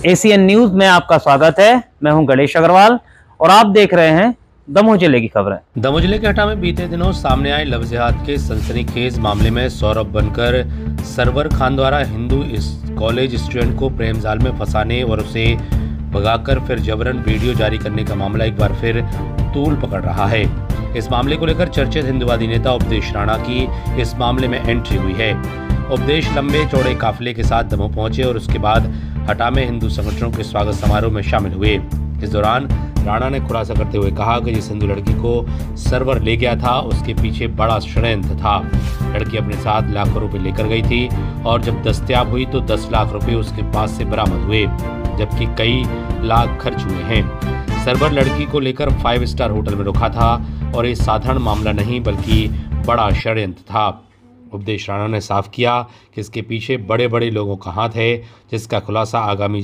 ACN news में आपका स्वागत है। मैं हूं गणेश अग्रवाल और आप देख रहे हैं दमोह जिले की खबरें। दमोह जिले के हटा में बीते दिनों सामने आए लव जिहाद के सनसनीखेज मामले में सौरभ बनकर सरवर खान द्वारा हिंदू कॉलेज स्टूडेंट को प्रेम जाल में फंसाने और उसे भगाकर फिर जबरन वीडियो जारी करने का मामला एक बार फिर तूल पकड़ रहा है। इस मामले को लेकर चर्चित हिंदुवादी नेता उपदेश राणा की इस मामले में एंट्री हुई है। उपदेश लंबे चौड़े काफिले के साथ दमोह पहुंचे और उसके बाद हटा में हिंदू संगठनों के स्वागत समारोह में शामिल हुए। इस दौरान राणा ने खुलासा करते हुए कहा कि जिस हिंदू लड़की को सरवर ले गया था उसके पीछे बड़ा षड्यंत्र था। लड़की अपने साथ लाखों रुपए लेकर गई थी और जब दस्तयाब हुई तो 10 लाख रुपए उसके पास से बरामद हुए, जबकि कई लाख खर्च हुए हैं। सरवर लड़की को लेकर 5 स्टार होटल में रुका था और ये साधारण मामला नहीं बल्कि बड़ा षड्यंत्र था। उपदेश राणा ने साफ किया कि इसके पीछे बड़े बड़े लोगों का हाथ है, जिसका खुलासा आगामी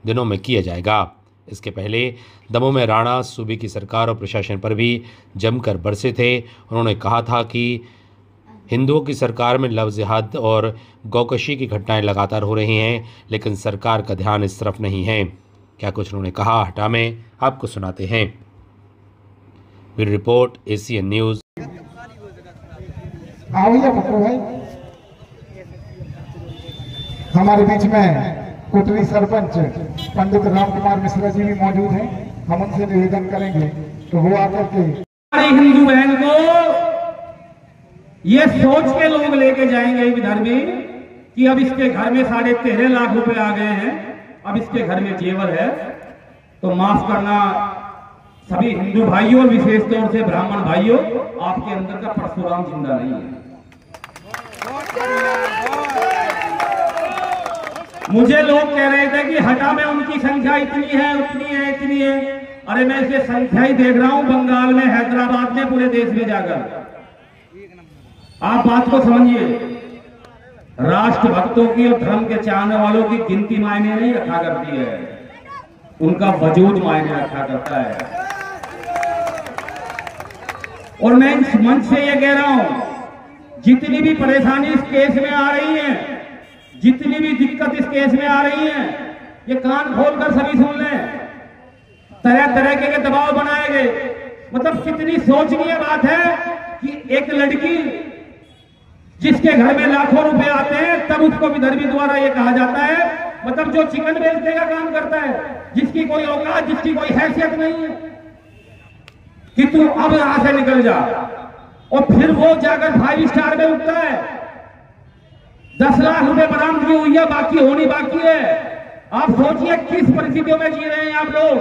दिनों में किया जाएगा। इसके पहले दमोह में राणा सूबे की सरकार और प्रशासन पर भी जमकर बरसे थे। उन्होंने कहा था कि हिंदुओं की सरकार में लव जिहाद और गौकशी की घटनाएं लगातार हो रही हैं, लेकिन सरकार का ध्यान इस तरफ नहीं है। क्या कुछ उन्होंने कहा हटा में, आपको सुनाते हैं। Bureau report, ACN news. हमारे बीच में कुटरी सरपंच पंडित राम कुमार मिश्रा जी भी मौजूद हैं। हम उनसे निवेदन करेंगे तो वो आकर के हमारी हिंदू बहन को ये सोच के लोग लेके जाएंगे इधर भी कि अब इसके घर में 13.5 लाख रुपए आ गए हैं, अब इसके घर में जेवर है। तो माफ करना सभी हिंदू भाइयों, विशेष तौर से ब्राह्मण भाइयों, आपके अंदर का परशुराम जिंदा नहीं है। मुझे लोग कह रहे थे कि हटा में उनकी संख्या इतनी है, उतनी है, इतनी है। अरे मैं इसे संख्या ही देख रहा हूं बंगाल में, हैदराबाद में, पूरे देश में जाकर। आप बात को समझिए। राष्ट्र भक्तों की और धर्म के चाहने वालों की गिनती मायने नहीं रखा करती है, उनका वजूद मायने रखा करता है। और मैं इस मंच से ये कह रहा हूं, जितनी भी परेशानी इस केस में आ रही है, जितनी भी दिक्कत इस केस में आ रही है, ये कान खोलकर सभी सुन लें। तरह तरह के दबाव बनाए गए। मतलब कितनी सोचनीय बात है कि एक लड़की जिसके घर में लाखों रुपए आते हैं, तब उसको विधर्मी द्वारा ये कहा जाता है, मतलब जो चिकन बेचने का काम करता है, जिसकी कोई औकात, जिसकी कोई हैसियत नहीं है, कि तू अब यहां से निकल जा। और फिर वो जाकर 5 स्टार में उठता है। 10 लाख रुपए बरामदगी हुई है, बाकी होनी बाकी है। आप सोचिए किस परिस्थितियों में जी रहे हैं आप लोग,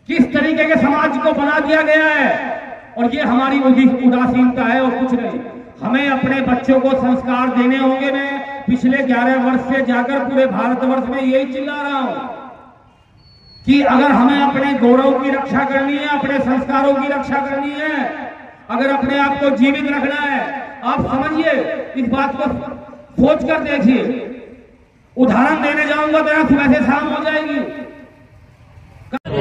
किस तरीके के समाज को बना दिया गया है। और ये हमारी उदासीनता है और कुछ नहीं। हमें अपने बच्चों को संस्कार देने होंगे। मैं पिछले 11 वर्ष से जाकर पूरे भारतवर्ष में यही चिल्ला रहा हूं कि अगर हमें अपने गौरव की रक्षा करनी है, अपने संस्कारों की रक्षा करनी है, अगर अपने आप को जीवित रखना है, आप समझिए, इस बात को सोच कर देखिए। उदाहरण देने जाऊंगा तो यहाँ सुबह से शाम हो जाएगी।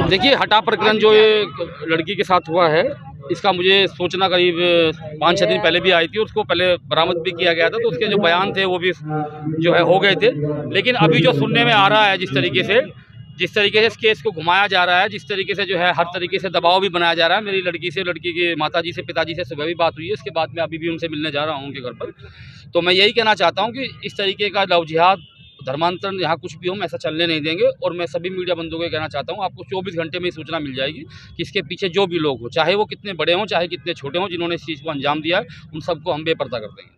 देखिए, हटा प्रकरण जो ये लड़की के साथ हुआ है, इसका मुझे सोचना करीब 5-6 दिन पहले भी आई थी। उसको पहले बरामद भी किया गया था, तो उसके जो बयान थे वो भी जो है हो गए थे। लेकिन अभी जो सुनने में आ रहा है, जिस तरीके से इस केस को घुमाया जा रहा है, जिस तरीके से जो है हर तरीके से दबाव भी बनाया जा रहा है। मेरी लड़की से, लड़की के माताजी से, पिताजी से सुबह भी बात हुई है। इसके बाद मैं अभी भी उनसे मिलने जा रहा हूँ उनके घर पर। तो मैं यही कहना चाहता हूँ कि इस तरीके का लव जिहाद, धर्मांतरण, यहाँ कुछ भी हो, मैं ऐसा चलने नहीं देंगे। और मैं सभी मीडिया बंधुओं को कहना चाहता हूँ, आपको 24 घंटे में सूचना मिल जाएगी कि इसके पीछे जो भी लोग हो, चाहे वो कितने बड़े हों, चाहे कितने छोटे हों, जिन्होंने इस चीज़ को अंजाम दिया है, उन सबको हम बेपर्दा कर देंगे।